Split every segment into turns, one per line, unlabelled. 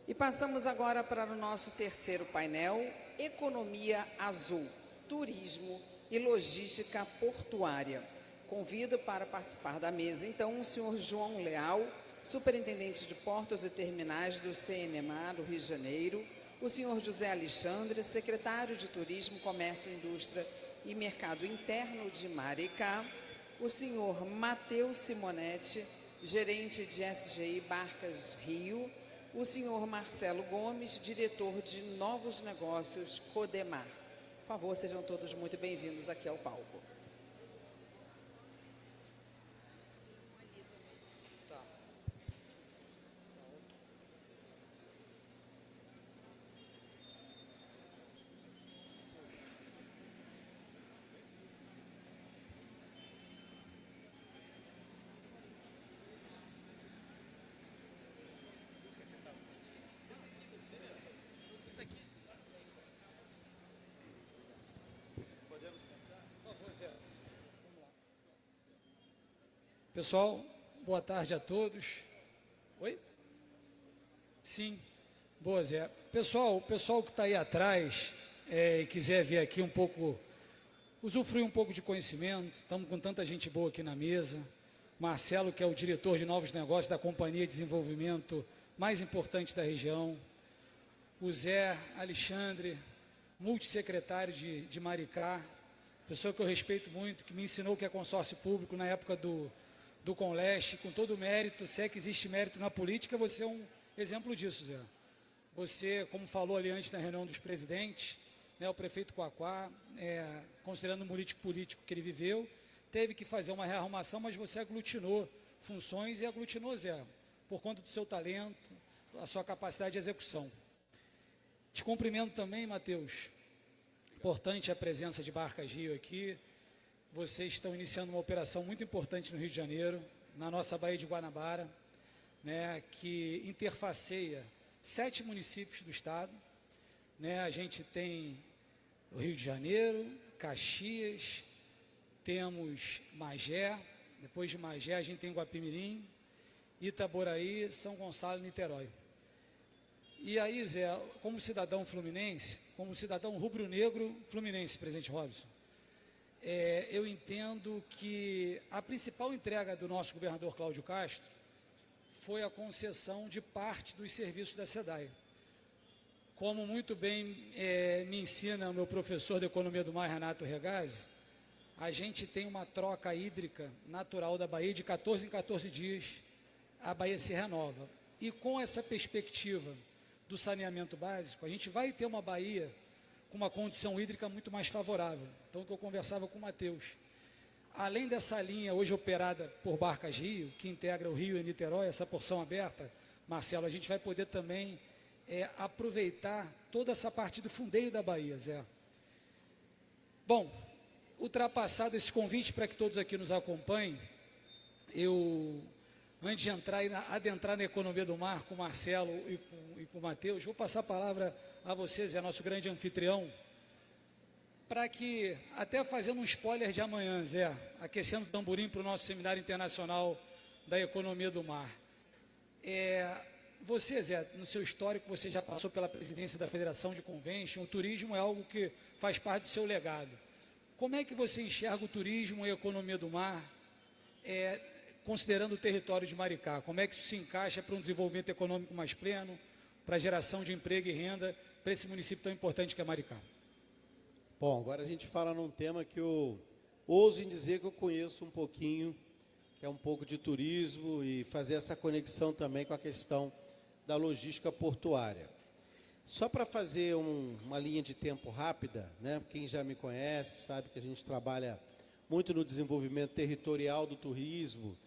E passamos agora para o nosso terceiro painel, Economia Azul, Turismo e Logística Portuária. Convido para participar da mesa, então, o senhor João Leal, Superintendente de Portos e Terminais do CNMA do Rio de Janeiro, o senhor José Alexandre, Secretário de Turismo, Comércio, Indústria e Mercado Interno de Maricá, o senhor Matheus Simonetti, Gerente de SGI Barcas Rio, o senhor Marcelo Gomes, diretor de Novos Negócios, Codemar. Por favor, sejam todos muito bem-vindos aqui ao palco.
Pessoal, boa tarde a todos. Oi? Sim, boa, Zé. Pessoal, o pessoal que está aí atrás e quiser vir aqui um pouco, usufruir um pouco de conhecimento, estamos com tanta gente boa aqui na mesa. Marcelo, que é o diretor de novos negócios da Companhia de Desenvolvimento mais importante da região. O Zé Alexandre, multissecretário de Maricá, pessoa que eu respeito muito, que me ensinou o que é consórcio público na época do Conleste, com todo o mérito. Se é que existe mérito na política, você é um exemplo disso, Zé. Você, como falou ali antes na reunião dos presidentes, né, o prefeito Quaquá, considerando o político que ele viveu, teve que fazer uma rearrumação, mas você aglutinou funções e aglutinou, Zé, por conta do seu talento, a sua capacidade de execução. Te cumprimento também, Matheus. Importante a presença de Barcas Rio aqui. Vocês estão iniciando uma operação muito importante no Rio de Janeiro, na nossa Baía de Guanabara, né, que interfaceia 7 municípios do estado. Né, a gente tem o Rio de Janeiro, Caxias, temos Magé, depois de Magé a gente tem Guapimirim, Itaboraí, São Gonçalo e Niterói. E aí, Zé, como cidadão fluminense, como cidadão rubro-negro fluminense, presidente Robson, eu entendo que a principal entrega do nosso governador Cláudio Castro foi a concessão de parte dos serviços da SEDAI. Como muito bem me ensina o meu professor de Economia do Mar, Renato Regazzi, a gente tem uma troca hídrica natural da Baía de 14 em 14 dias, a Baía se renova. E com essa perspectiva do saneamento básico, a gente vai ter uma Baía com uma condição hídrica muito mais favorável. Então, o que eu conversava com o Matheus, além dessa linha hoje operada por Barcas Rio, que integra o Rio e Niterói, essa porção aberta, Marcelo, a gente vai poder também aproveitar toda essa parte do fundeio da Baía, Zé. Bom, ultrapassado esse convite para que todos aqui nos acompanhem, eu, antes de adentrar na economia do mar com o Marcelo e com o Matheus, vou passar a palavra a vocês, Zé, nosso grande anfitrião, para que, até fazendo um spoiler de amanhã, Zé, aquecendo o tamborim para o nosso Seminário Internacional da Economia do Mar. Você, Zé, no seu histórico, você já passou pela presidência da Federação de Convention, o turismo é algo que faz parte do seu legado. Como é que você enxerga o turismo e a economia do mar, considerando o território de Maricá? Como é que isso se encaixa para um desenvolvimento econômico mais pleno, para a geração de emprego e renda para esse município tão importante que é Maricá?
Bom, agora a gente fala num tema que eu ouso em dizer que eu conheço um pouquinho, que é um pouco de turismo e fazer essa conexão também com a questão da logística portuária. Só para fazer uma linha de tempo rápida, né? Quem já me conhece sabe que a gente trabalha muito no desenvolvimento territorial do turismo,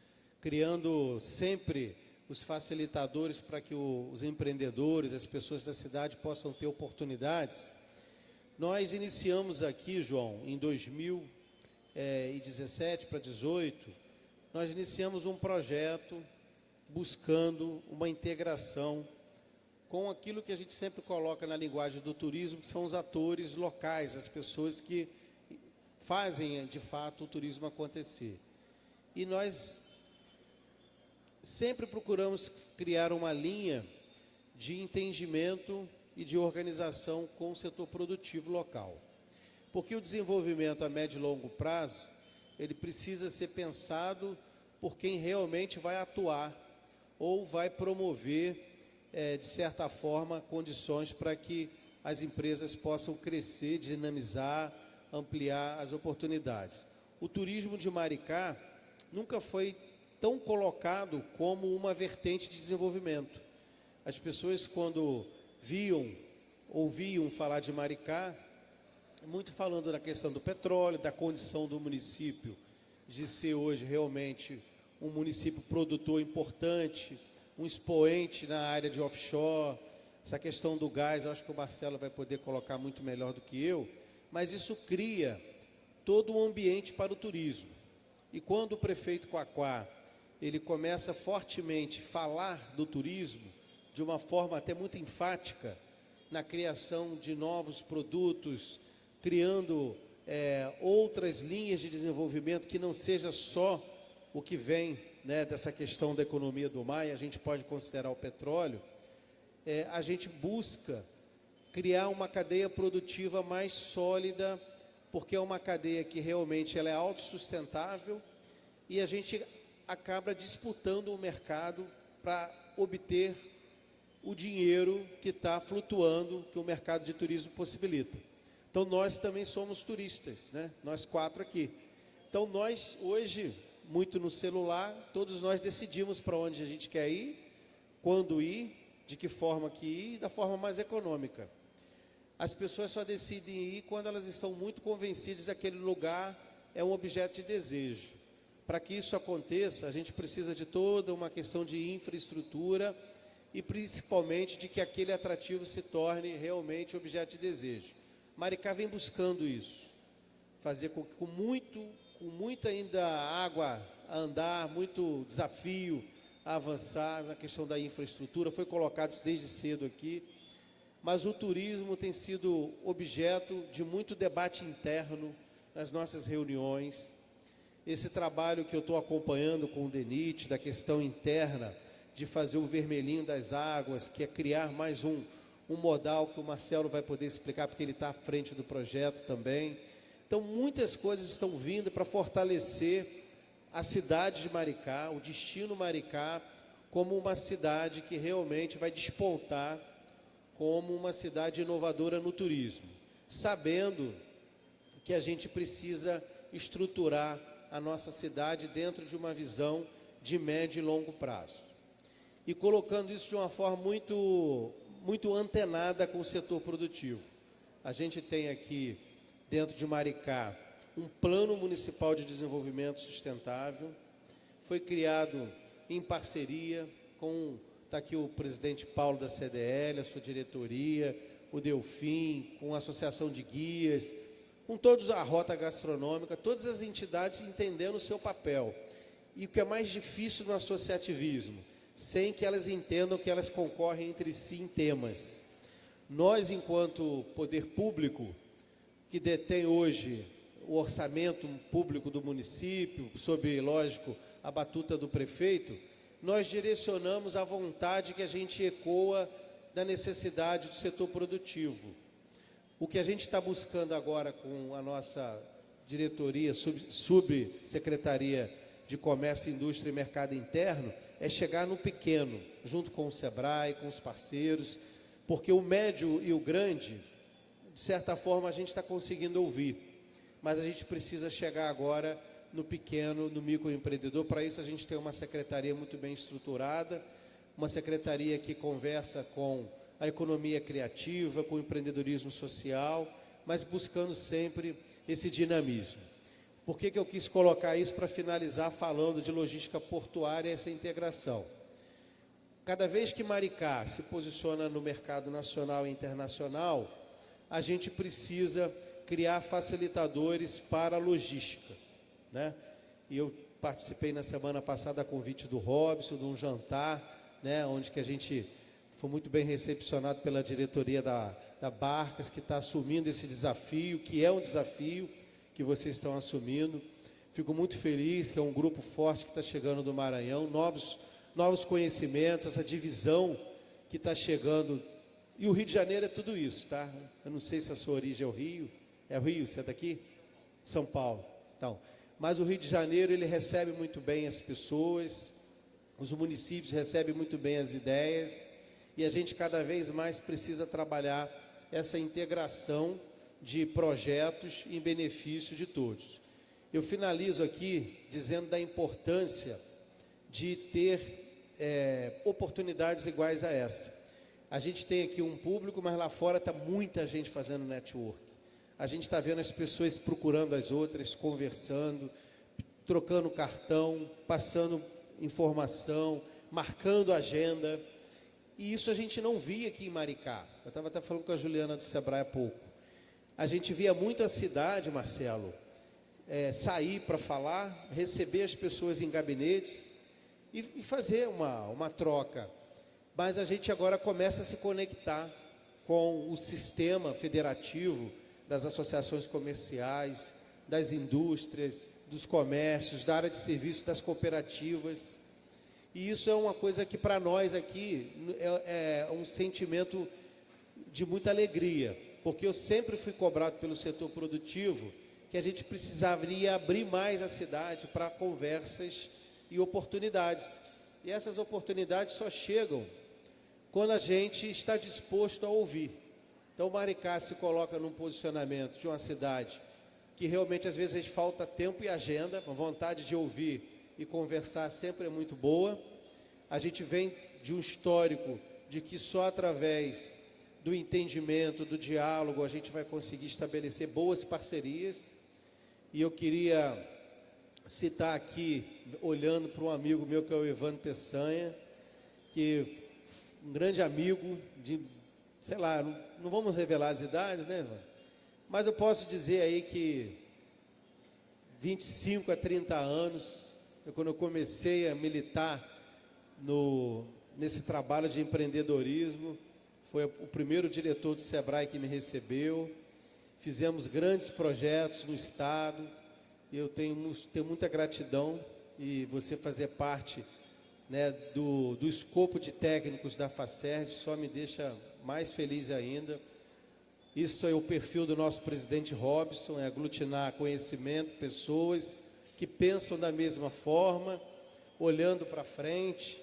criando sempre os facilitadores para que os empreendedores, as pessoas da cidade possam ter oportunidades. Nós iniciamos aqui, João, em 2017 para 2018, nós iniciamos um projeto buscando uma integração com aquilo que a gente sempre coloca na linguagem do turismo, que são os atores locais, as pessoas que fazem, de fato, o turismo acontecer. E nós sempre procuramos criar uma linha de entendimento e de organização com o setor produtivo local. Porque o desenvolvimento a médio e longo prazo, ele precisa ser pensado por quem realmente vai atuar ou vai promover, de certa forma, condições para que as empresas possam crescer, dinamizar, ampliar as oportunidades. O turismo de Maricá nunca foi tão colocado como uma vertente de desenvolvimento. As pessoas, quando ouviam falar de Maricá, muito falando da questão do petróleo, da condição do município de ser hoje realmente um município produtor importante, um expoente na área de offshore. Essa questão do gás, eu acho que o Marcelo vai poder colocar muito melhor do que eu, mas isso cria todo um ambiente para o turismo. E quando o prefeito Quaquá, ele começa fortemente a falar do turismo, de uma forma até muito enfática, na criação de novos produtos, criando outras linhas de desenvolvimento que não seja só o que vem, né, dessa questão da economia do mar, e a gente pode considerar o petróleo, a gente busca criar uma cadeia produtiva mais sólida, porque é uma cadeia que realmente ela é autossustentável e a gente acaba disputando o mercado para obter o dinheiro que está flutuando, que o mercado de turismo possibilita. Então, nós também somos turistas, né? Nós 4 aqui. Então, nós, hoje, muito no celular, todos nós decidimos para onde a gente quer ir, quando ir, de que forma que ir, da forma mais econômica. As pessoas só decidem ir quando elas estão muito convencidas que aquele lugar é um objeto de desejo. Para que isso aconteça, a gente precisa de toda uma questão de infraestrutura e principalmente de que aquele atrativo se torne realmente objeto de desejo. Maricá vem buscando isso, fazer com muita ainda água a andar, muito desafio a avançar na questão da infraestrutura, foi colocado isso desde cedo aqui, mas o turismo tem sido objeto de muito debate interno nas nossas reuniões. Esse trabalho que eu estou acompanhando com o DENIT, da questão interna, de fazer o vermelhinho das águas, que é criar mais um modal que o Marcelo vai poder explicar, porque ele está à frente do projeto também. Então, muitas coisas estão vindo para fortalecer a cidade de Maricá, o destino Maricá, como uma cidade que realmente vai despontar como uma cidade inovadora no turismo, sabendo que a gente precisa estruturar a nossa cidade dentro de uma visão de médio e longo prazo. E colocando isso de uma forma muito antenada com o setor produtivo. A gente tem aqui, dentro de Maricá, um plano municipal de desenvolvimento sustentável, foi criado em parceria com, está aqui o presidente Paulo da CDL, a sua diretoria, o Delfim, com a Associação de Guias, com todos a Rota Gastronômica, todas as entidades entendendo o seu papel. E o que é mais difícil no associativismo, sem que elas entendam que elas concorrem entre si em temas. Nós, enquanto poder público, que detém hoje o orçamento público do município, sob, lógico, a batuta do prefeito, nós direcionamos a vontade que a gente ecoa da necessidade do setor produtivo. O que a gente está buscando agora com a nossa diretoria, subsecretaria de Comércio, Indústria e Mercado Interno, é chegar no pequeno, junto com o SEBRAE, com os parceiros, porque o médio e o grande, de certa forma, a gente está conseguindo ouvir, mas a gente precisa chegar agora no pequeno, no microempreendedor. Para isso a gente tem uma secretaria muito bem estruturada, uma secretaria que conversa com a economia criativa, com o empreendedorismo social, mas buscando sempre esse dinamismo. Por que eu quis colocar isso para finalizar falando de logística portuária e essa integração? Cada vez que Maricá se posiciona no mercado nacional e internacional, a gente precisa criar facilitadores para a logística, né? E eu participei na semana passada a convite do Robson, de um jantar, né, onde que a gente foi muito bem recepcionado pela diretoria da Barcas, que está assumindo esse desafio, que é um desafio que vocês estão assumindo. Fico muito feliz que é um grupo forte que está chegando do Maranhão, novos conhecimentos, essa divisão que está chegando. E o Rio de Janeiro é tudo isso, tá? Eu não sei se a sua origem é o Rio. É o Rio, você é daqui? São Paulo. Então, mas o Rio de Janeiro, ele recebe muito bem as pessoas, os municípios recebem muito bem as ideias, e a gente cada vez mais precisa trabalhar essa integração de projetos em benefício de todos. Eu finalizo aqui dizendo da importância de ter oportunidades iguais a essa. A gente tem aqui um público, mas lá fora está muita gente fazendo network. A gente está vendo as pessoas procurando as outras, conversando, trocando cartão, passando informação, marcando agenda. E isso a gente não via aqui em Maricá. Eu estava até falando com a Juliana do Sebrae há pouco. A gente via muito a cidade, Marcelo, sair para falar, receber as pessoas em gabinetes e fazer uma troca. Mas a gente agora começa a se conectar com o sistema federativo das associações comerciais, das indústrias, dos comércios, da área de serviços, das cooperativas. E isso é uma coisa que para nós aqui é um sentimento de muita alegria, porque eu sempre fui cobrado pelo setor produtivo que a gente precisaria abrir mais a cidade para conversas e oportunidades. E essas oportunidades só chegam quando a gente está disposto a ouvir. Então, Maricá se coloca num posicionamento de uma cidade que realmente às vezes a gente falta tempo e agenda, a vontade de ouvir e conversar sempre é muito boa. A gente vem de um histórico de que só através do entendimento, do diálogo, a gente vai conseguir estabelecer boas parcerias. E eu queria citar aqui, olhando para um amigo meu que é o Evandro Peçanha, que um grande amigo de, sei lá, não vamos revelar as idades, né, Evandro? Mas eu posso dizer aí que 25 a 30 anos, quando eu comecei a militar nesse trabalho de empreendedorismo, foi o primeiro diretor do Sebrae que me recebeu. Fizemos grandes projetos no estado. Eu tenho muita gratidão, e você fazer parte, né, do escopo de técnicos da Facerd só me deixa mais feliz ainda. Isso é o perfil do nosso presidente Robson, é aglutinar conhecimento, pessoas que pensam da mesma forma, olhando para frente,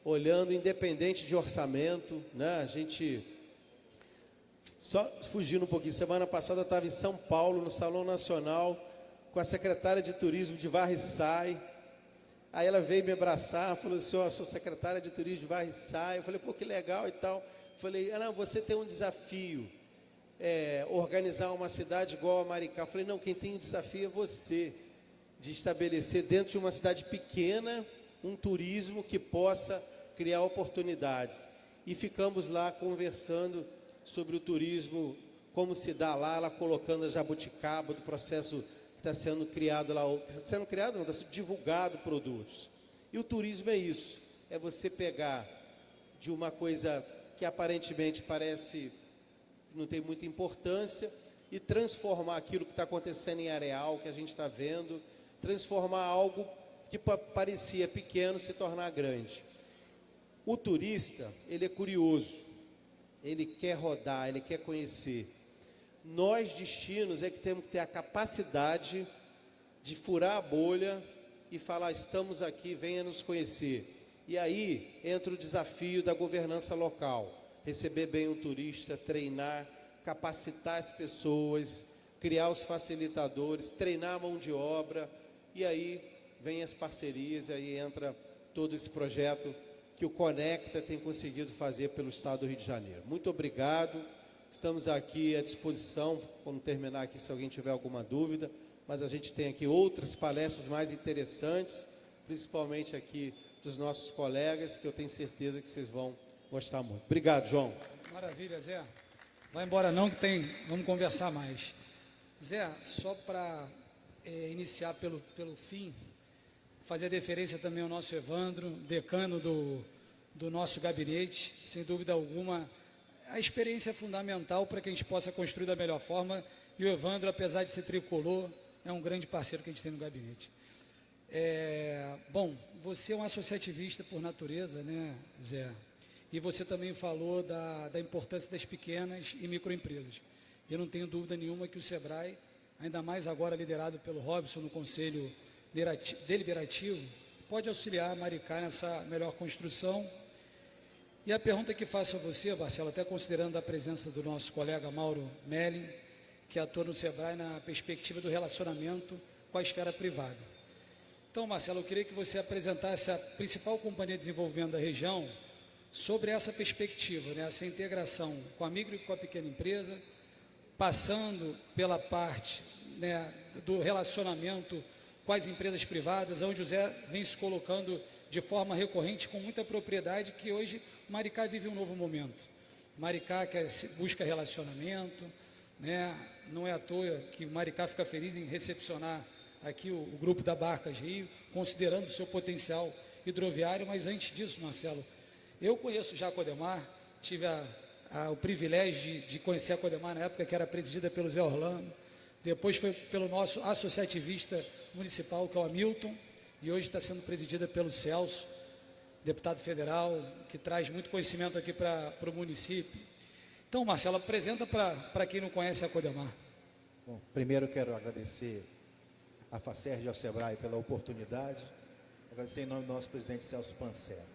olhando independente de orçamento, né? A gente, só fugindo um pouquinho, semana passada eu estava em São Paulo, no Salão Nacional, com a secretária de Turismo de Varriçai. Aí ela veio me abraçar, falou assim: ó, sou secretária de Turismo de Varriçai. Eu falei: pô, que legal e tal. Falei: não, você tem um desafio, organizar uma cidade igual a Maricá. Eu falei: não, quem tem o desafio é você, de estabelecer dentro de uma cidade pequena um turismo que possa criar oportunidades. E ficamos lá conversando sobre o turismo, como se dá lá, ela colocando a jabuticaba do processo que está sendo criado lá, não, está sendo divulgado produtos. E o turismo é isso, é você pegar de uma coisa que aparentemente parece não tem muita importância e transformar aquilo que está acontecendo em areal, que a gente está vendo, transformar algo que parecia pequeno se tornar grande. O turista, ele é curioso, ele quer rodar, ele quer conhecer. Nós, destinos, é que temos que ter a capacidade de furar a bolha e falar: estamos aqui, venha nos conhecer. E aí entra o desafio da governança local, receber bem o turista, treinar, capacitar as pessoas, criar os facilitadores, treinar a mão de obra, e aí vem as parcerias, e aí entra todo esse projeto que o Conecta tem conseguido fazer pelo estado do Rio de Janeiro. Muito obrigado, estamos aqui à disposição, quando terminar aqui, se alguém tiver alguma dúvida, mas a gente tem aqui outras palestras mais interessantes, principalmente aqui dos nossos colegas, que eu tenho certeza que vocês vão gostar muito. Obrigado, João.
Maravilha, Zé. Vai embora não, que vamos conversar mais. Zé, só para iniciar pelo fim, fazer deferência também ao nosso Evandro, decano do nosso gabinete. Sem dúvida alguma, a experiência é fundamental para que a gente possa construir da melhor forma, e o Evandro, apesar de ser tricolor, é um grande parceiro que a gente tem no gabinete. Bom, você é um associativista por natureza, né, Zé? e você também falou da importância das pequenas e microempresas. Eu não tenho dúvida nenhuma que o SEBRAE, ainda mais agora liderado pelo Robson no Conselho Deliberativo, pode auxiliar a Maricá nessa melhor construção. E a pergunta que faço a você, Marcelo, até considerando a presença do nosso colega Mauro Melling, que atua no SEBRAE na perspectiva do relacionamento com a esfera privada. Então, Marcelo, eu queria que você apresentasse a principal companhia de desenvolvimento da região sobre essa perspectiva, né, essa integração com a micro e com a pequena empresa, passando pela parte, né, do relacionamento com as empresas privadas, onde o Zé vem se colocando de forma recorrente, com muita propriedade, que hoje Maricá vive um novo momento. Maricá busca relacionamento, né? Não é à toa que Maricá fica feliz em recepcionar aqui o grupo da Barcas Rio, considerando o seu potencial hidroviário. Mas antes disso, Marcelo, eu conheço já a Codemar, tive o privilégio de conhecer a Codemar na época que era presidida pelo Zé Orlando, depois foi pelo nosso associativista municipal, que é o Hamilton, e hoje está sendo presidida pelo Celso, deputado federal, que traz muito conhecimento aqui para o município. Então, Marcelo, apresenta para quem não conhece a Codemar.
Bom, primeiro quero agradecer a FACERJ e ao SEBRAE pela oportunidade, agradecer em nome do nosso presidente Celso Pancera.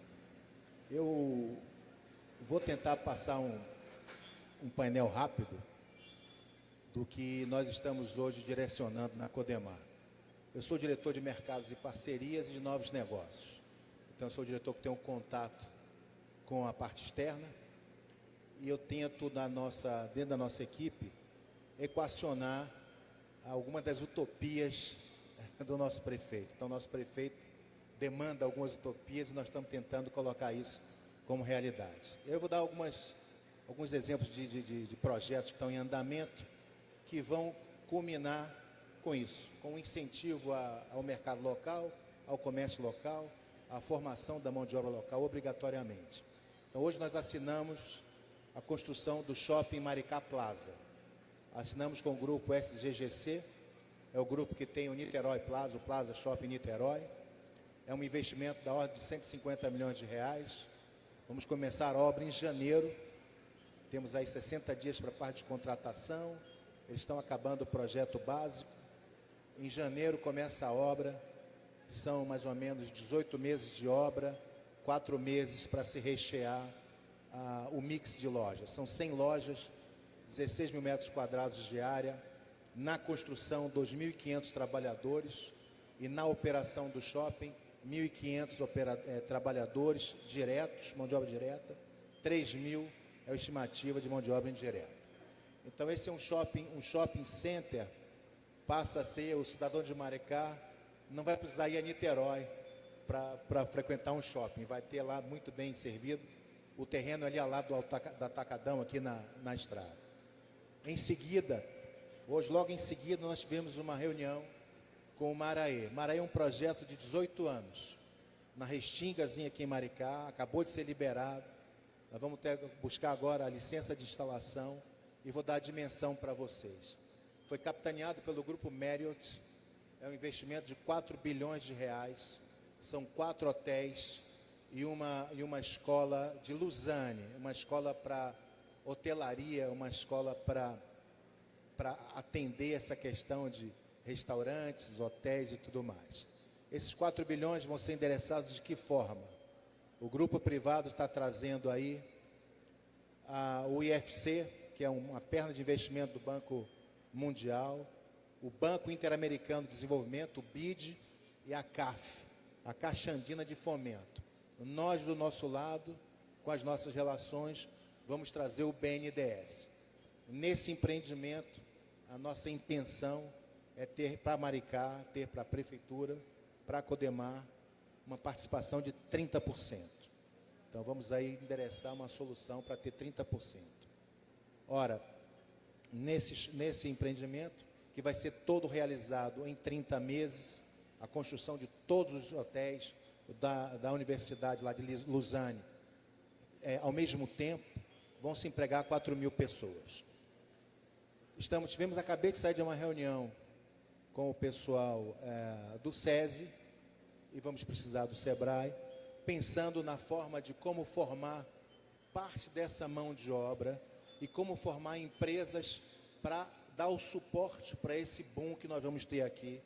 Eu vou tentar passar um painel rápido do que nós estamos hoje direcionando na Codemar. Eu sou diretor de mercados e parcerias e de novos negócios. Então, eu sou o diretor que tem um contato com a parte externa e eu tento, dentro da nossa equipe, equacionar algumas das utopias do nosso prefeito. Então, nosso prefeito demanda algumas utopias e nós estamos tentando colocar isso como realidade. Eu vou dar alguns exemplos de projetos que estão em andamento que vão culminar com isso, com o incentivo ao mercado local, ao comércio local, à formação da mão de obra local obrigatoriamente. Então, hoje nós assinamos a construção do Shopping Maricá Plaza. Assinamos com o grupo SGGC, é o grupo que tem o Niterói Plaza, o Plaza Shopping Niterói. É um investimento da ordem de 150 milhões de reais. Vamos começar a obra em janeiro. Temos aí 60 dias para a parte de contratação. Eles estão acabando o projeto básico. Em janeiro começa a obra. São mais ou menos 18 meses de obra, 4 meses para se rechear o mix de lojas. São 100 lojas, 16 mil metros quadrados de área. Na construção, 2.500 trabalhadores. E na operação do shopping, 1.500 trabalhadores diretos, mão de obra direta. 3.000 é a estimativa de mão de obra indireta. Então, esse é um shopping center. Passa a ser o cidadão de Maricá, não vai precisar ir a Niterói para frequentar um shopping. Vai ter lá muito bem servido. O terreno é ali ao lado do Atacadão, aqui na estrada. Em seguida, logo em seguida, nós tivemos uma reunião com o Maraê. Maraê é um projeto de 18 anos. Na Restingazinha aqui em Maricá, acabou de ser liberado. Nós vamos buscar agora a licença de instalação e vou dar a dimensão para vocês. Foi capitaneado pelo Grupo Marriott, é um investimento de 4 bilhões de reais, são 4 hotéis e uma escola de Lausanne, uma escola para hotelaria, uma escola para atender essa questão de restaurantes, hotéis e tudo mais. Esses 4 bilhões vão ser endereçados de que forma? O grupo privado está trazendo aí o IFC, que é uma perna de investimento do Banco Mundial, o Banco Interamericano de Desenvolvimento, o BID, e a CAF, a Caixa Andina de Fomento. Nós, do nosso lado, com as nossas relações, vamos trazer o BNDES. Nesse empreendimento, a nossa intenção é ter para Maricá, ter para a Prefeitura, para a Codemar, uma participação de 30%. Então, vamos aí endereçar uma solução para ter 30%. Ora, nesse empreendimento, que vai ser todo realizado em 30 meses, a construção de todos os hotéis da Universidade lá de Lausanne, ao mesmo tempo, vão se empregar 4.000 pessoas. Acabei de sair de uma reunião com o pessoal do SESI, e vamos precisar do SEBRAE, pensando na forma de como formar parte dessa mão de obra e como formar empresas para dar o suporte para esse boom que nós vamos ter aqui,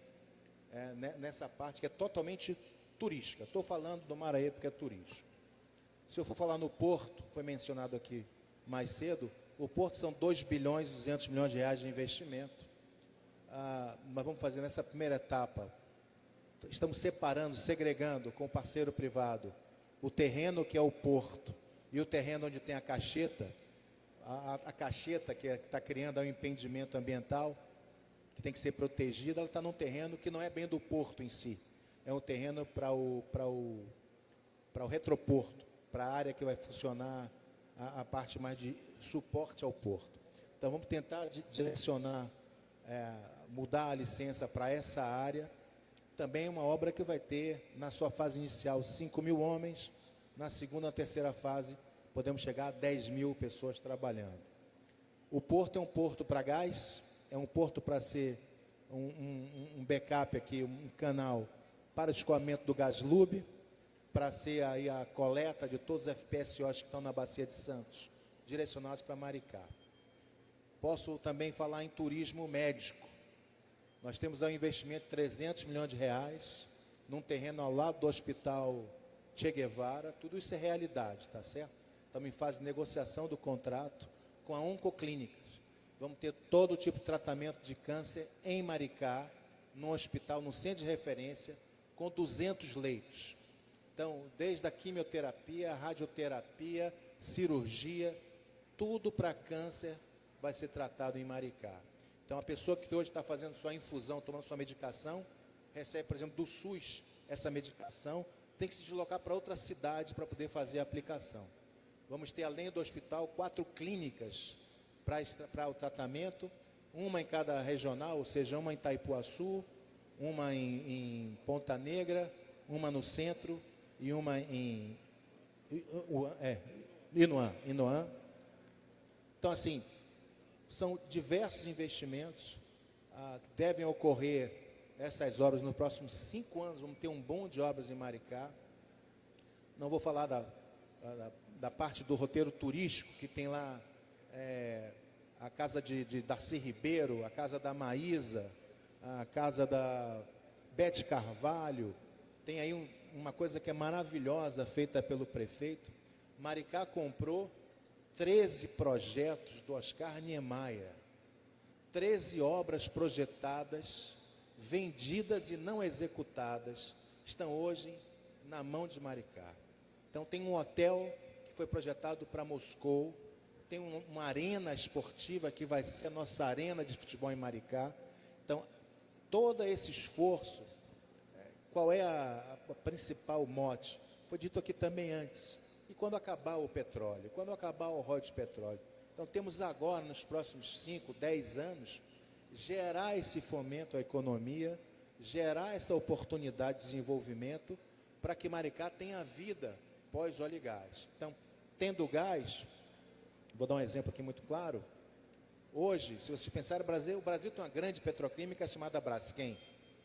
nessa parte que é totalmente turística. Estou falando do Maraê porque é turístico. Se eu for falar no Porto, foi mencionado aqui mais cedo, o Porto são 2 bilhões e 200 milhões de reais de investimento. Nós vamos fazer nessa primeira etapa, estamos separando, segregando com o parceiro privado o terreno que é o porto e o terreno onde tem a cacheta. A cacheta que está criando um impedimento ambiental, que tem que ser protegida, ela está num terreno que não é bem do porto em si. É um terreno para o retroporto, para a área que vai funcionar a parte mais de suporte ao porto. Então vamos tentar direcionar, mudar a licença para essa área. Também uma obra que vai ter, na sua fase inicial, 5.000 homens, na segunda e terceira fase, podemos chegar a 10.000 pessoas trabalhando. O porto é um porto para gás, é um porto para ser um backup aqui, um canal para o escoamento do gás lube, para ser aí a coleta de todos os FPSOs que estão na Bacia de Santos, direcionados para Maricá. Posso também falar em turismo médico. Nós temos um investimento de 300 milhões de reais, num terreno ao lado do Hospital Che Guevara. Tudo isso é realidade, tá certo? Estamos em fase de negociação do contrato com a Oncoclínicas. Vamos ter todo tipo de tratamento de câncer em Maricá, num hospital, num centro de referência, com 200 leitos. Então, desde a quimioterapia, a radioterapia, cirurgia, tudo para câncer vai ser tratado em Maricá. Então, a pessoa que hoje está fazendo sua infusão, tomando sua medicação, recebe, por exemplo, do SUS essa medicação, tem que se deslocar para outra cidade para poder fazer a aplicação. Vamos ter, além do hospital, 4 clínicas para o tratamento, uma em cada regional, ou seja, uma em Itaipuaçu, uma em Ponta Negra, uma no centro e uma em Inoã. Então, assim, são diversos investimentos que devem ocorrer essas obras nos próximos 5 anos. Vamos ter um boom de obras em Maricá. Não vou falar da parte do roteiro turístico, que tem lá a casa de Darcy Ribeiro, a casa da Maísa, a casa da Bete Carvalho. Tem aí uma coisa que é maravilhosa, feita pelo prefeito. Maricá comprou 13 projetos do Oscar Niemeyer, 13 obras projetadas, vendidas e não executadas, estão hoje na mão de Maricá. Então tem um hotel que foi projetado para Moscou, tem uma arena esportiva que vai ser a nossa arena de futebol em Maricá. Então, todo esse esforço, qual é a principal mote? Foi dito aqui também antes. E quando acabar o petróleo? Quando acabar o royalties de petróleo? Então, temos agora, nos próximos 5, 10 anos, gerar esse fomento à economia, gerar essa oportunidade de desenvolvimento para que Maricá tenha vida pós-óleo e gás. Então, tendo gás, vou dar um exemplo aqui muito claro. Hoje, se você pensar no Brasil, o Brasil tem uma grande petroquímica chamada Braskem.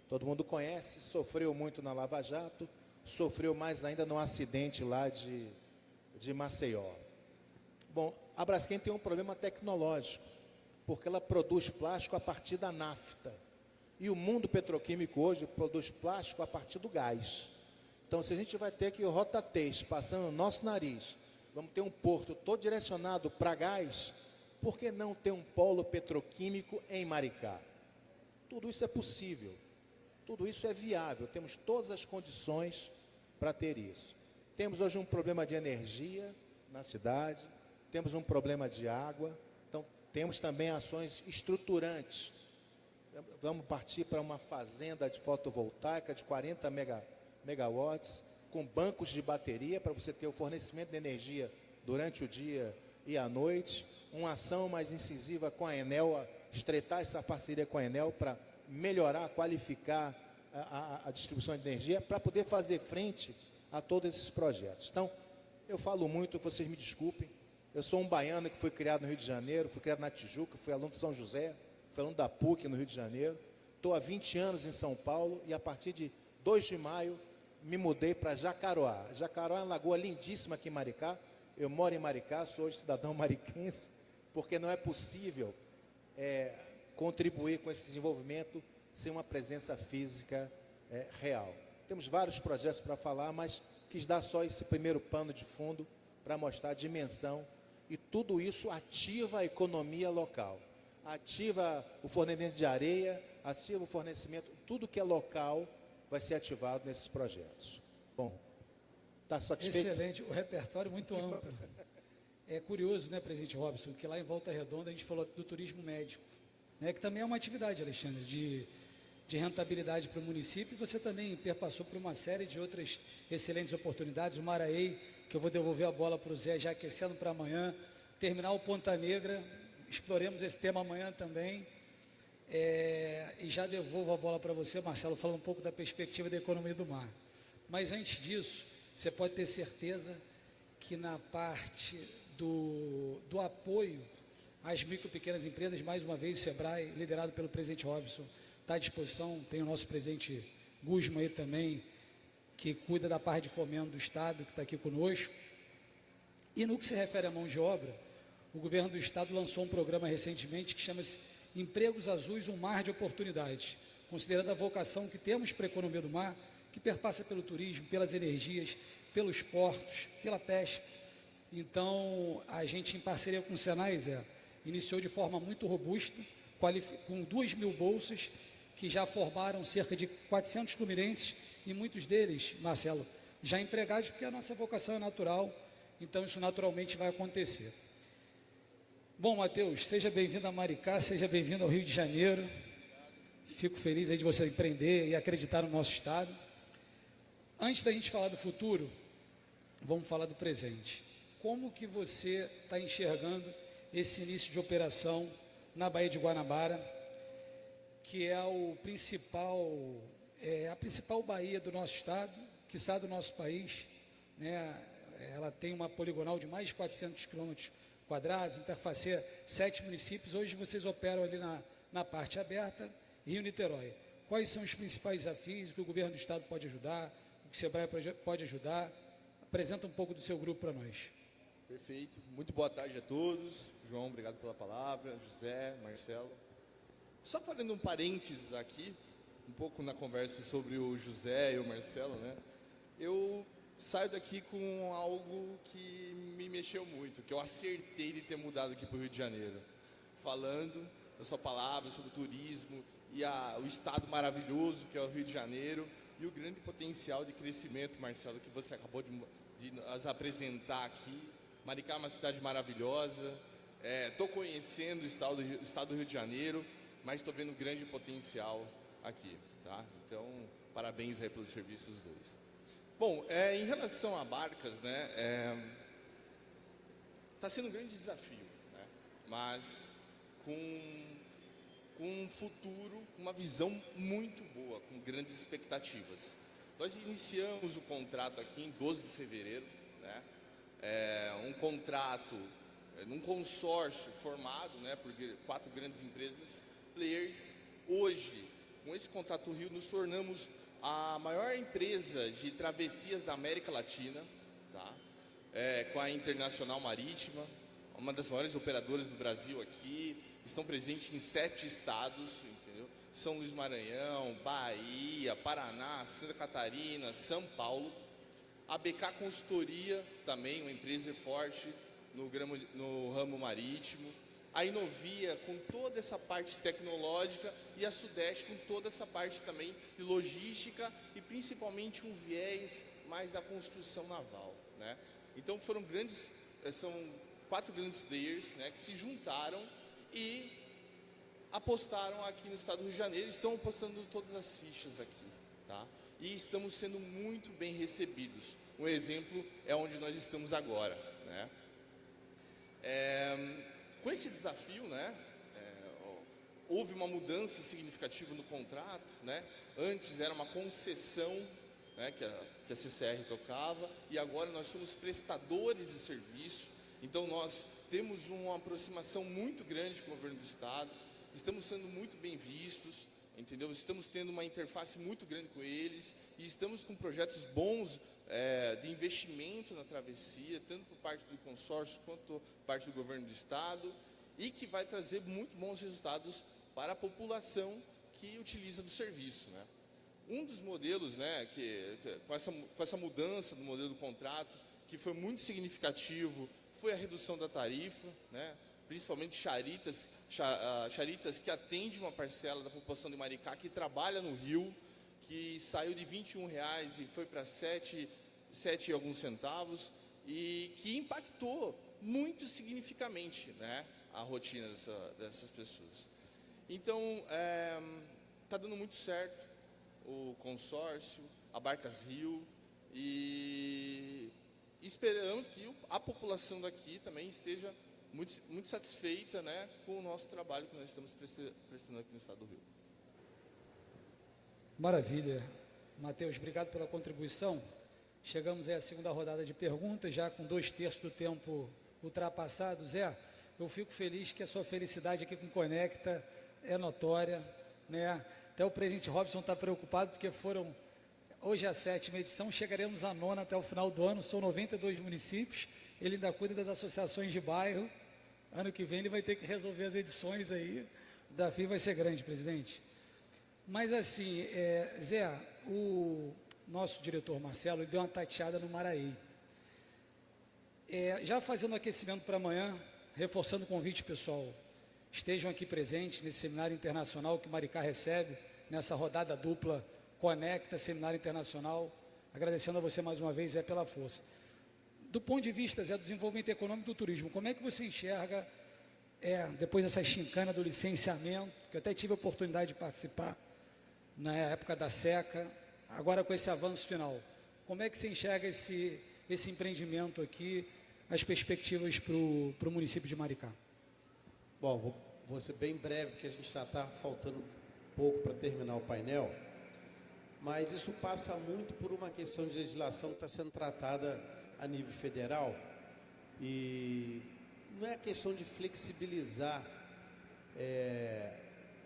Todo mundo conhece, sofreu muito na Lava Jato, sofreu mais ainda no acidente lá de Maceió. Bom, a Braskem tem um problema tecnológico, porque ela produz plástico a partir da nafta. E o mundo petroquímico hoje produz plástico a partir do gás. Então, se a gente vai ter que o rotatês passando no nosso nariz, vamos ter um porto todo direcionado para gás, por que não ter um polo petroquímico em Maricá? Tudo isso é possível, tudo isso é viável, temos todas as condições para ter isso. Temos hoje um problema de energia na cidade, temos um problema de água, então temos também ações estruturantes. Vamos partir para uma fazenda de fotovoltaica de 40 megawatts, com bancos de bateria para você ter o fornecimento de energia durante o dia e à noite. Uma ação mais incisiva com a Enel, estreitar essa parceria com a Enel para melhorar, qualificar a distribuição de energia, para poder fazer frente a todos esses projetos. Então, eu falo muito, vocês me desculpem, eu sou um baiano que foi criado no Rio de Janeiro, fui criado na Tijuca, fui aluno de São José, fui aluno da PUC no Rio de Janeiro, estou há 20 anos em São Paulo e a partir de 2 de maio me mudei para Jacaroá. Jacaroá é uma lagoa lindíssima aqui em Maricá, Eu moro em Maricá, sou hoje cidadão mariquense, porque não é possível contribuir com esse desenvolvimento sem uma presença física real. Temos vários projetos para falar, mas quis dar só esse primeiro pano de fundo para mostrar a dimensão, e tudo isso ativa a economia local, ativa o fornecimento de areia, ativa o fornecimento, tudo que é local vai ser ativado nesses projetos. Bom, está satisfeito?
Excelente, o repertório muito amplo. É curioso, né, presidente Robson, que lá em Volta Redonda a gente falou do turismo médico, né, que também é uma atividade, Alexandre, de rentabilidade para o município, e você também perpassou por uma série de outras excelentes oportunidades, o Maraí, que eu vou devolver a bola para o Zé, já aquecendo para amanhã, Terminal Ponta Negra, exploremos esse tema amanhã também, e já devolvo a bola para você, Marcelo, falando um pouco da perspectiva da economia do mar. Mas antes disso, você pode ter certeza que na parte do apoio às micro e pequenas empresas, mais uma vez o SEBRAE, liderado pelo presidente Robson, está à disposição. Tem o nosso presidente Guzman aí também, que cuida da parte de fomento do Estado, que está aqui conosco. E no que se refere à mão de obra, o governo do Estado lançou um programa recentemente que chama-se Empregos Azuis, um Mar de Oportunidades, considerando a vocação que temos para a economia do mar, que perpassa pelo turismo, pelas energias, pelos portos, pela pesca. Então, a gente, em parceria com o Senai, Zé, iniciou de forma muito robusta, com 2.000 bolsas, que já formaram cerca de 400 fluminenses, e muitos deles, Marcelo, já empregados, porque a nossa vocação é natural, então isso naturalmente vai acontecer. Bom, Matheus, seja bem-vindo a Maricá, seja bem-vindo ao Rio de Janeiro. Fico feliz aí de você empreender e acreditar no nosso Estado. Antes da gente falar do futuro, vamos falar do presente. Como que você está enxergando esse início de operação na Baía de Guanabara, que é a principal baía do nosso estado, quiçá do nosso país, né? Ela tem uma poligonal de mais de 400 quilômetros quadrados, interfaceia 7 municípios. Hoje vocês operam ali na parte aberta, Rio-Niterói. Quais são os principais desafios, o que o governo do estado pode ajudar, o que o SEBRAE pode ajudar? Apresenta um pouco do seu grupo para nós.
Perfeito. Muito boa tarde a todos. João, obrigado pela palavra. José, Marcelo. Só fazendo um parênteses aqui, um pouco na conversa sobre o José e o Marcelo, né? Eu saio daqui com algo que me mexeu muito, que eu acertei de ter mudado aqui para o Rio de Janeiro. Falando da sua palavra sobre o turismo e o estado maravilhoso que é o Rio de Janeiro e o grande potencial de crescimento, Marcelo, que você acabou de nos apresentar aqui. Maricá é uma cidade maravilhosa, estou conhecendo o estado do Rio de Janeiro, mas estou vendo grande potencial aqui, tá? Então, parabéns aí pelos serviços dos dois. Bom, em relação a barcas, né, está sendo um grande desafio, né, mas com um futuro, uma visão muito boa, com grandes expectativas. Nós iniciamos o contrato aqui em 12 de fevereiro, né, um contrato num consórcio formado, né, por 4 grandes empresas players. Hoje, com esse contrato Rio, nos tornamos a maior empresa de travessias da América Latina, tá? Com a Internacional Marítima, uma das maiores operadoras do Brasil aqui, estão presentes em 7 estados, entendeu? São Luís Maranhão, Bahia, Paraná, Santa Catarina, São Paulo. A BK Consultoria, também uma empresa forte no ramo marítimo. A Inovia com toda essa parte tecnológica e a Sudeste com toda essa parte também de logística e principalmente um viés mais da construção naval, né? Então são 4 grandes players, né, que se juntaram e apostaram aqui no estado do Rio de Janeiro, estão apostando todas as fichas aqui, tá? E estamos sendo muito bem recebidos. Um exemplo é onde nós estamos agora, né? Com esse desafio, né, houve uma mudança significativa no contrato, né? Antes era uma concessão, né, que a CCR tocava, e agora nós somos prestadores de serviço. Então nós temos uma aproximação muito grande com o governo do estado, estamos sendo muito bem vistos, entendeu? Estamos tendo uma interface muito grande com eles e estamos com projetos bons de investimento na travessia, tanto por parte do consórcio quanto por parte do governo do estado, e que vai trazer muito bons resultados para a população que utiliza do serviço, né? Um dos modelos, né, com essa mudança do modelo do contrato, que foi muito significativo, foi a redução da tarifa, né? Principalmente charitas que atendem uma parcela da população de Maricá que trabalha no Rio, que saiu de R$21 e foi para 7 e alguns centavos, e que impactou muito significativamente, né, a rotina dessas pessoas. Então, está dando muito certo o consórcio, a Barcas Rio, e esperamos que a população daqui também esteja muito satisfeita, né, com o nosso trabalho que nós estamos prestando aqui no estado do Rio.
Maravilha. Matheus, obrigado pela contribuição. Chegamos aí à segunda rodada de perguntas, já com 2/3 do tempo ultrapassado. Zé, eu fico feliz que a sua felicidade aqui com o Conecta é notória, né? Até o presidente Robson está preocupado, porque hoje é a 7ª edição, chegaremos à 9ª até o final do ano, são 92 municípios, ele ainda cuida das associações de bairro, ano que vem ele vai ter que resolver as edições aí, o desafio vai ser grande, presidente. Mas assim, Zé, o nosso diretor Marcelo deu uma tateada no Maraí. Já fazendo aquecimento para amanhã, reforçando o convite, pessoal, estejam aqui presentes nesse seminário internacional que Maricá recebe, nessa rodada dupla Conecta, Seminário Internacional, agradecendo a você mais uma vez, Zé, pela força. Do ponto de vista, Zé, do desenvolvimento econômico do turismo, como é que você enxerga, depois dessa chincana do licenciamento, que eu até tive a oportunidade de participar na época da seca, agora com esse avanço final, como é que você enxerga esse empreendimento aqui, as perspectivas para o município de Maricá?
Bom, vou ser bem breve, porque a gente já está faltando pouco para terminar o painel, mas isso passa muito por uma questão de legislação que está sendo tratada a nível federal, e não é questão de flexibilizar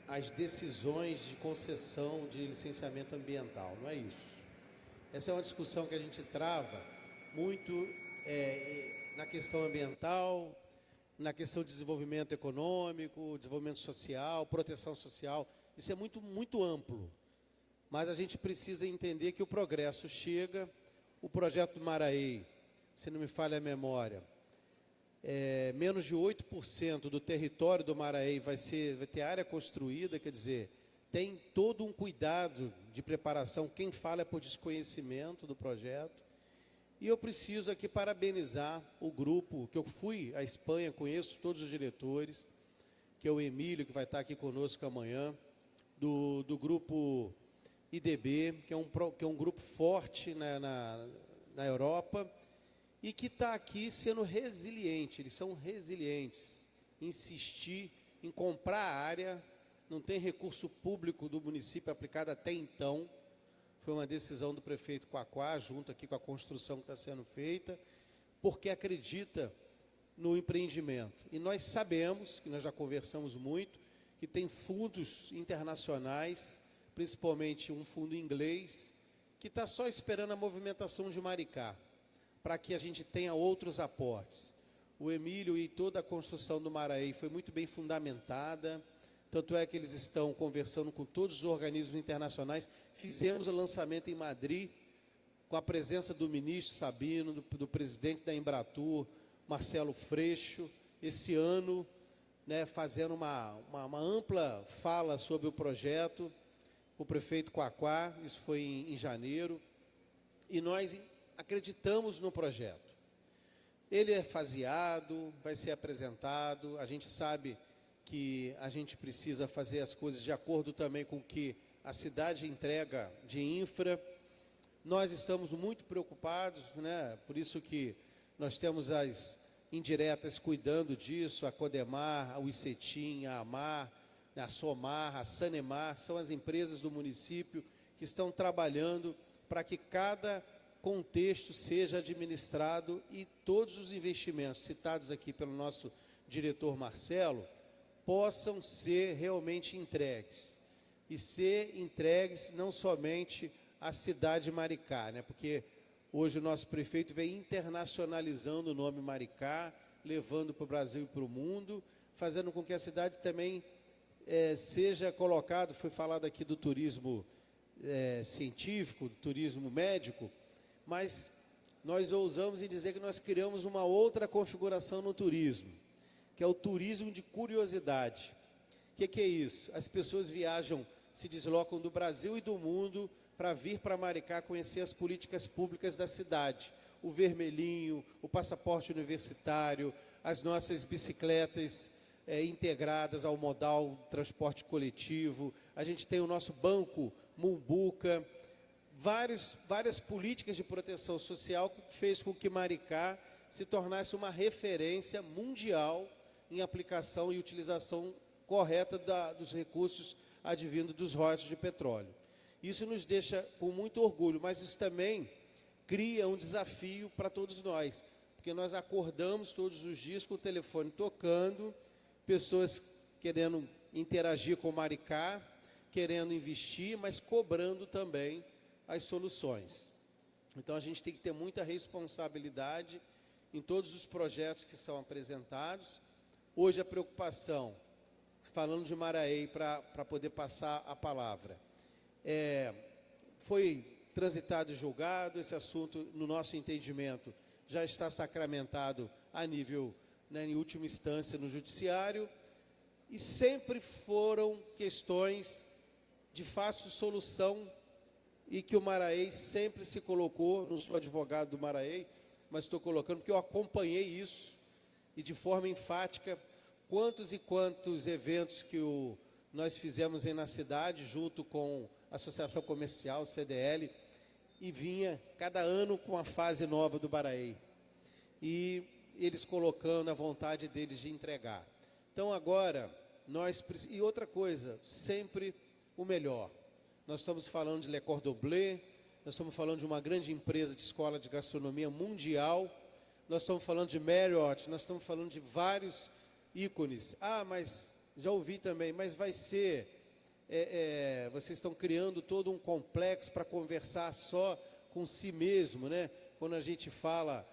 as decisões de concessão de licenciamento ambiental, não é isso. Essa é uma discussão que a gente trava muito na questão ambiental, na questão de desenvolvimento econômico, desenvolvimento social, proteção social. Isso é muito, muito amplo. Mas a gente precisa entender que o progresso chega. O projeto do Maraí, se não me falha a memória, menos de 8% do território do Maraí vai ter área construída, quer dizer, tem todo um cuidado de preparação. Quem fala é por desconhecimento do projeto. E eu preciso aqui parabenizar o grupo, que eu fui à Espanha, conheço todos os diretores, que é o Emílio, que vai estar aqui conosco amanhã, do grupo IDB, que é um grupo forte na Europa, e que está aqui sendo resiliente. Eles são resilientes, insistir em comprar a área, não tem recurso público do município aplicado até então. Foi uma decisão do prefeito Quaquá, junto aqui com a construção que está sendo feita, porque acredita no empreendimento. E nós sabemos, que nós já conversamos muito, que tem fundos internacionais, principalmente um fundo inglês, que está só esperando a movimentação de Maricá, para que a gente tenha outros aportes. O Emílio e toda a construção do Maraí foi muito bem fundamentada, tanto é que eles estão conversando com todos os organismos internacionais. Fizemos o lançamento em Madrid, com a presença do ministro Sabino, do presidente da Embratur, Marcelo Freixo, esse ano, né, fazendo uma ampla fala sobre o projeto, com o prefeito Quaquá, isso foi em janeiro, e nós acreditamos no projeto. Ele é faseado, vai ser apresentado, a gente sabe que a gente precisa fazer as coisas de acordo também com o que a cidade entrega de infra. Nós estamos muito preocupados, né? Por isso que nós temos as indiretas cuidando disso, a Codemar, o ICETIM, a AMAR, a SOMAR, a Sanemar, são as empresas do município que estão trabalhando para que cada contexto seja administrado e todos os investimentos citados aqui pelo nosso diretor Marcelo possam ser realmente entregues. e ser entregues não somente à cidade de Maricá, né? Porque hoje o nosso prefeito vem internacionalizando o nome Maricá, levando para o Brasil e para o mundo, fazendo com que a cidade também seja colocado, foi falado aqui do turismo científico, do turismo médico, mas nós ousamos em dizer que nós criamos uma outra configuração no turismo, que é o turismo de curiosidade. O que é isso? As pessoas viajam, se deslocam do Brasil e do mundo para vir para Maricá conhecer as políticas públicas da cidade. O vermelhinho, o passaporte universitário, as nossas bicicletas integradas ao modal transporte coletivo. A gente tem o nosso banco Mumbuca, várias políticas de proteção social que fez com que Maricá se tornasse uma referência mundial em aplicação e utilização correta dos recursos advindos dos royalties de petróleo. Isso nos deixa com muito orgulho, mas isso também cria um desafio para todos nós, porque nós acordamos todos os dias com o telefone tocando, pessoas querendo interagir com Maricá, querendo investir, mas cobrando também as soluções. Então a gente tem que ter muita responsabilidade em todos os projetos que são apresentados. Hoje a preocupação, falando de Maraí para poder passar a palavra, foi transitado e julgado, esse assunto, no nosso entendimento, já está sacramentado a nível, né, em última instância, no judiciário, e sempre foram questões de fácil solução e que o Maraí sempre se colocou, não sou advogado do Maraí, mas estou colocando porque eu acompanhei isso, e de forma enfática, quantos e quantos eventos que nós fizemos aí na cidade, junto com a Associação Comercial, CDL, e vinha cada ano com a fase nova do Maraí. E eles colocando a vontade deles de entregar. Então agora, e outra coisa, sempre o melhor. Nós estamos falando de Le Cordon Bleu, nós estamos falando de uma grande empresa de escola de gastronomia mundial, nós estamos falando de Marriott, nós estamos falando de vários ícones. Ah, mas já ouvi também, mas vai ser, vocês estão criando todo um complexo para conversar só com si mesmo, né? Quando a gente fala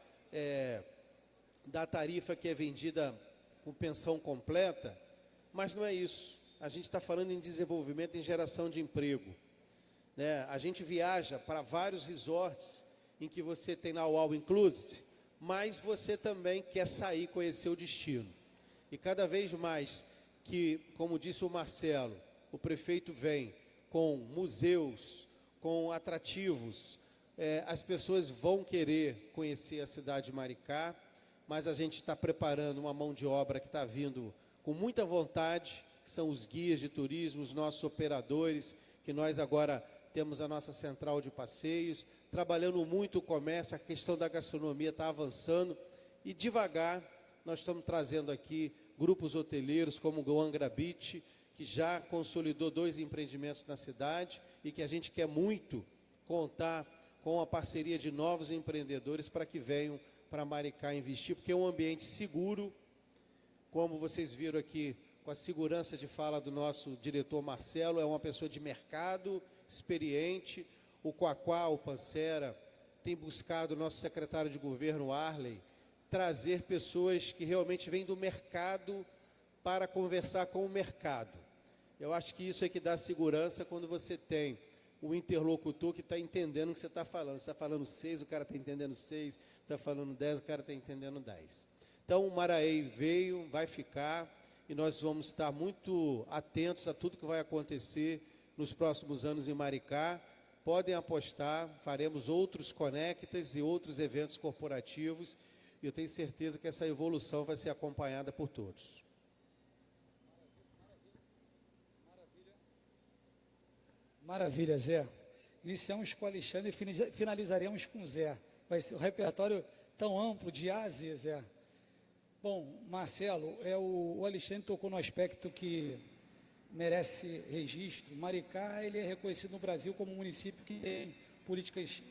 da tarifa que é vendida com pensão completa, mas não é isso. A gente está falando em desenvolvimento, em geração de emprego, né? A gente viaja para vários resorts em que você tem lá o all inclusive, mas você também quer sair, conhecer o destino. E cada vez mais que, como disse o Marcelo, o prefeito vem com museus, com atrativos, as pessoas vão querer conhecer a cidade de Maricá, mas a gente está preparando uma mão de obra que está vindo com muita vontade, que são os guias de turismo, os nossos operadores, que nós agora temos a nossa central de passeios, trabalhando muito o comércio, a questão da gastronomia está avançando, e devagar nós estamos trazendo aqui grupos hoteleiros como o Angra Beach, que já consolidou 2 empreendimentos na cidade e que a gente quer muito contar com a parceria de novos empreendedores para que venham para Maricá investir, porque é um ambiente seguro, como vocês viram aqui, com a segurança de fala do nosso diretor Marcelo, é uma pessoa de mercado, experiente. O Quaquá, o Pancera, tem buscado, o nosso secretário de governo, Arley, trazer pessoas que realmente vêm do mercado para conversar com o mercado. Eu acho que isso é que dá segurança quando você tem o interlocutor que está entendendo o que você está falando. Você está falando 6, o cara está entendendo 6, está falando 10, o cara está entendendo 10. Então, o Maraí veio, vai ficar, e nós vamos estar muito atentos a tudo que vai acontecer nos próximos anos em Maricá. Podem apostar, faremos outros conectas e outros eventos corporativos, e eu tenho certeza que essa evolução vai ser acompanhada por todos.
Maravilha, Zé. Iniciamos com o Alexandre e finalizaremos com o Zé. Vai ser um repertório tão amplo de A a Z, Zé. Bom, Marcelo, o Alexandre tocou no aspecto que merece registro. Maricá, ele é reconhecido no Brasil como um município que tem políticas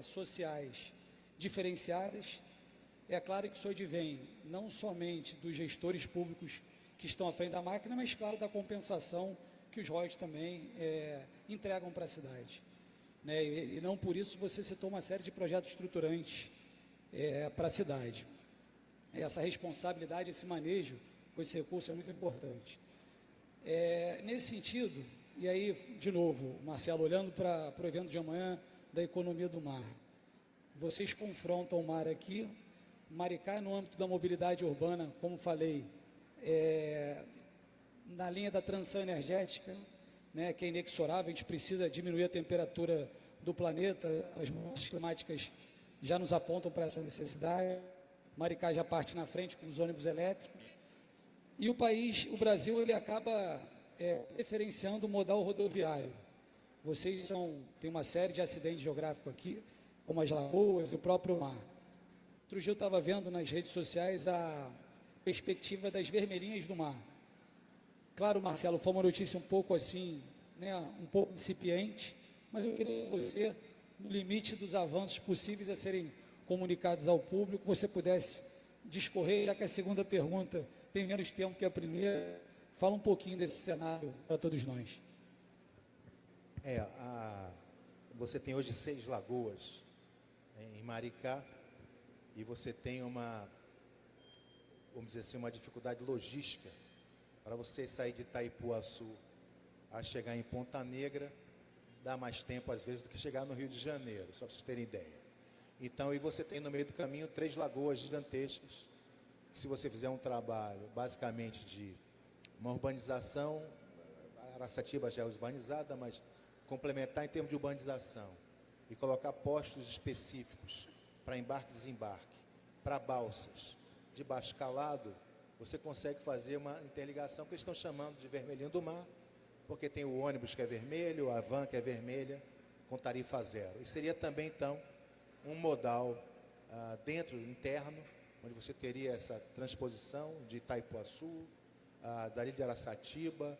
sociais diferenciadas. É claro que isso advém não somente dos gestores públicos que estão à frente da máquina, mas, claro, da compensação que os royalties também entregam para a cidade. Né? E não por isso você citou uma série de projetos estruturantes para a cidade. Essa responsabilidade, esse manejo com esse recurso é muito importante. Nesse sentido, e aí, de novo, Marcelo, olhando para o evento de amanhã da economia do mar, vocês confrontam o mar aqui, Maricá no âmbito da mobilidade urbana, como falei, na linha da transição energética, né, que é inexorável, a gente precisa diminuir a temperatura do planeta, as mudanças climáticas já nos apontam para essa necessidade, Maricá já parte na frente com os ônibus elétricos, e o Brasil, ele acaba preferenciando o modal rodoviário. Vocês têm uma série de acidentes geográficos aqui, como as lagoas e o próprio mar. Outro dia eu estava vendo nas redes sociais a perspectiva das vermelhinhas do mar. Claro, Marcelo, foi uma notícia um pouco assim, né, um pouco incipiente, mas eu queria que você, no limite dos avanços possíveis a serem comunicados ao público, você pudesse discorrer, já que a segunda pergunta tem menos tempo que a primeira, fala um pouquinho desse cenário para todos nós.
Você tem hoje 6 lagoas em Maricá e você tem vamos dizer assim, uma dificuldade logística para você sair de Itaipuaçu a chegar em Ponta Negra, dá mais tempo às vezes do que chegar no Rio de Janeiro, só para vocês terem ideia. Então, e você tem no meio do caminho 3 lagoas gigantescas, que se você fizer um trabalho basicamente de uma urbanização, Araçatiba já é urbanizada, mas complementar em termos de urbanização e colocar postos específicos para embarque e desembarque, para balsas de baixo calado, você consegue fazer uma interligação que eles estão chamando de vermelhinho do mar, porque tem o ônibus que é vermelho, a van que é vermelha, com tarifa zero. E seria também, então, um modal interno, onde você teria essa transposição de Itaipuaçu, dali de Araçatiba,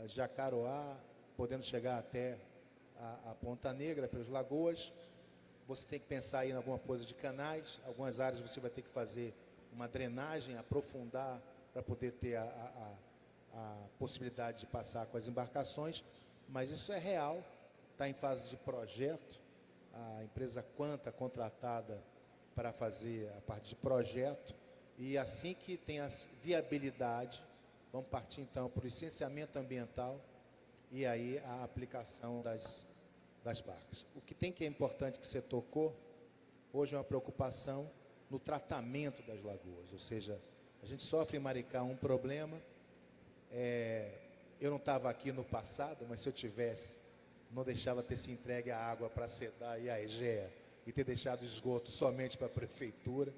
Jacaroá, podendo chegar até a Ponta Negra, pelas lagoas. Você tem que pensar aí em alguma coisa de canais, algumas áreas você vai ter que fazer uma drenagem, aprofundar para poder ter a possibilidade de passar com as embarcações, mas isso é real, está em fase de projeto, a empresa Quanta contratada para fazer a parte de projeto, e assim que tem a viabilidade, vamos partir então para o licenciamento ambiental e aí a aplicação das barcas. O que é importante que você tocou, hoje é uma preocupação no tratamento das lagoas, ou seja, a gente sofre em Maricá um problema, eu não estava aqui no passado, mas se eu tivesse, não deixava ter se entregue a água para a SEDAR e a EGEA e ter deixado esgoto somente para a prefeitura.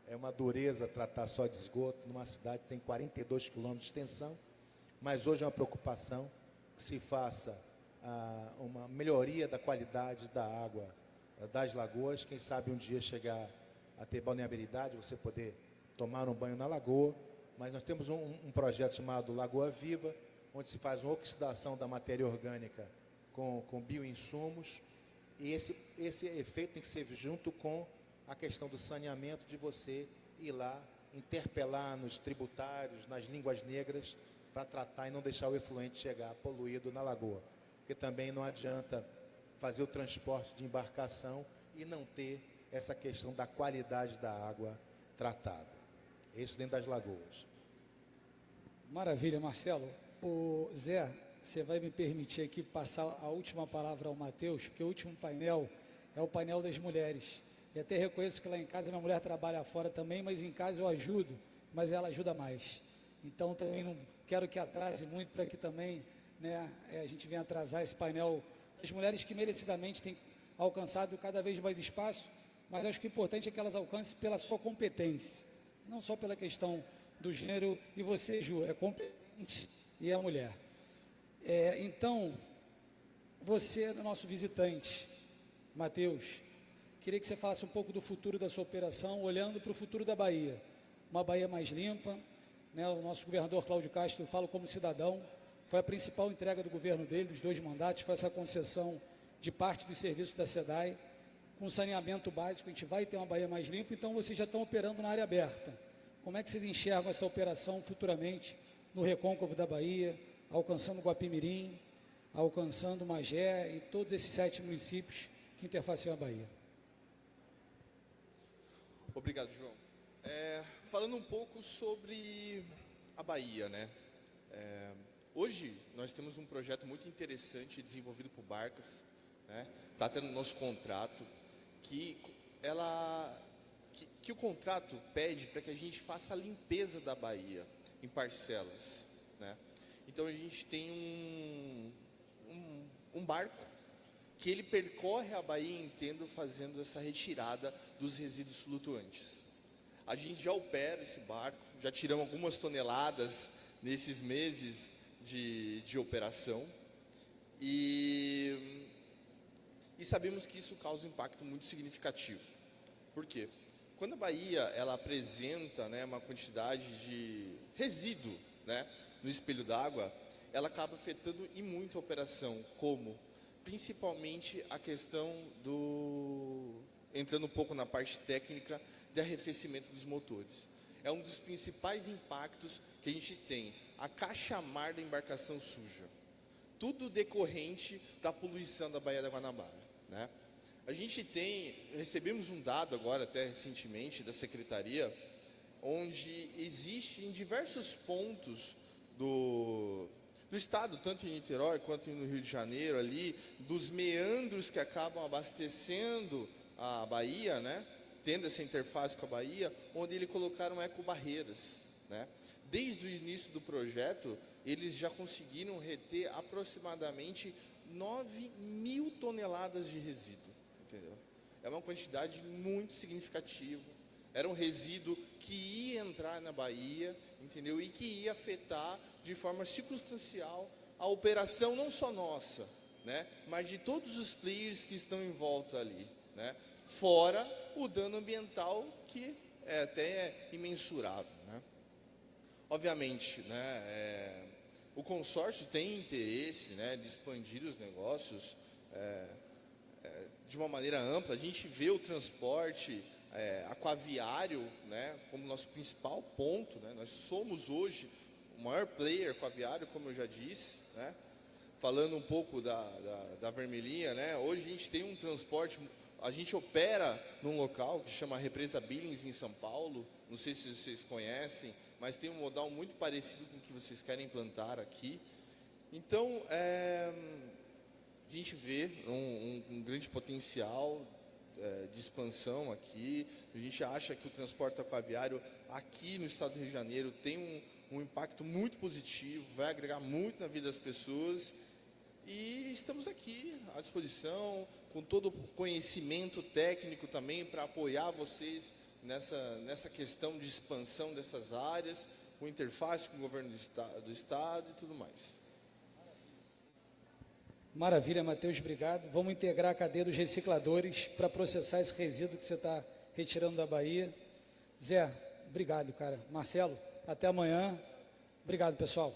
É uma dureza tratar só de esgoto numa cidade que tem 42 quilômetros de extensão, mas hoje é uma preocupação que se faça uma melhoria da qualidade da água das lagoas, quem sabe um dia chegar a ter balneabilidade, você poder tomar um banho na lagoa, mas nós temos um projeto chamado Lagoa Viva, onde se faz uma oxidação da matéria orgânica com bioinsumos, e esse efeito tem que ser junto com a questão do saneamento, de você ir lá, interpelar nos tributários, nas línguas negras, para tratar e não deixar o efluente chegar poluído na lagoa. Porque também não adianta fazer o transporte de embarcação e não ter essa questão da qualidade da água tratada. Isso dentro das lagoas.
Maravilha, Marcelo. Zé, você vai me permitir aqui passar a última palavra ao Matheus, porque o último painel é o painel das mulheres. E até reconheço que lá em casa minha mulher trabalha fora também, mas em casa eu ajudo, mas ela ajuda mais. Então também não quero que atrase muito para que também, né, a gente venha atrasar esse painel das mulheres que merecidamente têm alcançado cada vez mais espaço, mas acho que o importante é que elas alcancem pela sua competência, não só pela questão do gênero. E você, Ju, é competente e é mulher. Então, você é o nosso visitante, Matheus, queria que você falasse um pouco do futuro da sua operação, olhando para o futuro da Bahia. Uma Bahia mais limpa, né? O nosso governador Cláudio Castro, falo como cidadão, foi a principal entrega do governo dele, dos 2 mandatos, foi essa concessão de parte dos serviços da SEDAI, com saneamento básico. A gente vai ter uma Bahia mais limpa, então vocês já estão operando na área aberta. Como é que vocês enxergam essa operação futuramente no recôncavo da Bahia, alcançando Guapimirim, alcançando Magé e todos esses 7 municípios que interfaceiam a Bahia.
Obrigado, João. Falando um pouco sobre a Bahia, né? Hoje nós temos um projeto muito interessante desenvolvido por Barcas, né? Está tendo nosso contrato que o contrato pede para que a gente faça a limpeza da Bahia em parcelas, né? Então a gente tem um barco que ele percorre a Bahia inteira fazendo essa retirada dos resíduos flutuantes. A gente já opera esse barco, já tiramos algumas toneladas nesses meses de operação e sabemos que isso causa um impacto muito significativo. Por quê? Quando a Bahia ela apresenta, né, uma quantidade de resíduo, né, no espelho d'água, ela acaba afetando e muito a operação, como principalmente a questão entrando um pouco na parte técnica de arrefecimento dos motores. É um dos principais impactos que a gente tem, a caixa-mar da embarcação suja. Tudo decorrente da poluição da Baía da Guanabara, né? A gente recebemos um dado agora, até recentemente, da Secretaria, onde existe em diversos pontos do estado, tanto em Niterói quanto no Rio de Janeiro, ali, dos meandros que acabam abastecendo a Bahia, né? Tendo essa interface com a Bahia, onde eles colocaram ecobarreiras, né? Desde o início do projeto, eles já conseguiram reter aproximadamente 9.000 toneladas de resíduo, entendeu? É uma quantidade muito significativa. Era um resíduo que ia entrar na Bahia, entendeu? E que ia afetar de forma circunstancial a operação não só nossa, né? Mas de todos os players que estão em volta ali, né? Fora o dano ambiental que é até imensurável, né? Obviamente, né, o consórcio tem interesse, né, de expandir os negócios de uma maneira ampla. A gente vê o transporte aquaviário, né, como nosso principal ponto, né? Nós somos hoje o maior player aquaviário, como eu já disse, né? Falando um pouco da Vermelhinha, né? Hoje a gente tem um transporte, a gente opera num local que chama Represa Billings, em São Paulo. Não sei se vocês conhecem, mas tem um modal muito parecido com o que vocês querem implantar aqui. Então, a gente vê um grande potencial de expansão aqui. A gente acha que o transporte aquaviário aqui no estado do Rio de Janeiro tem um impacto muito positivo, vai agregar muito na vida das pessoas. E estamos aqui à disposição, com todo o conhecimento técnico também, para apoiar vocês nessa questão de expansão dessas áreas, com interface com o governo do estado e tudo mais.
Maravilha, Matheus, obrigado. Vamos integrar a cadeia dos recicladores para processar esse resíduo que você está retirando da Bahia. Zé, obrigado, cara. Marcelo, até amanhã. Obrigado, pessoal.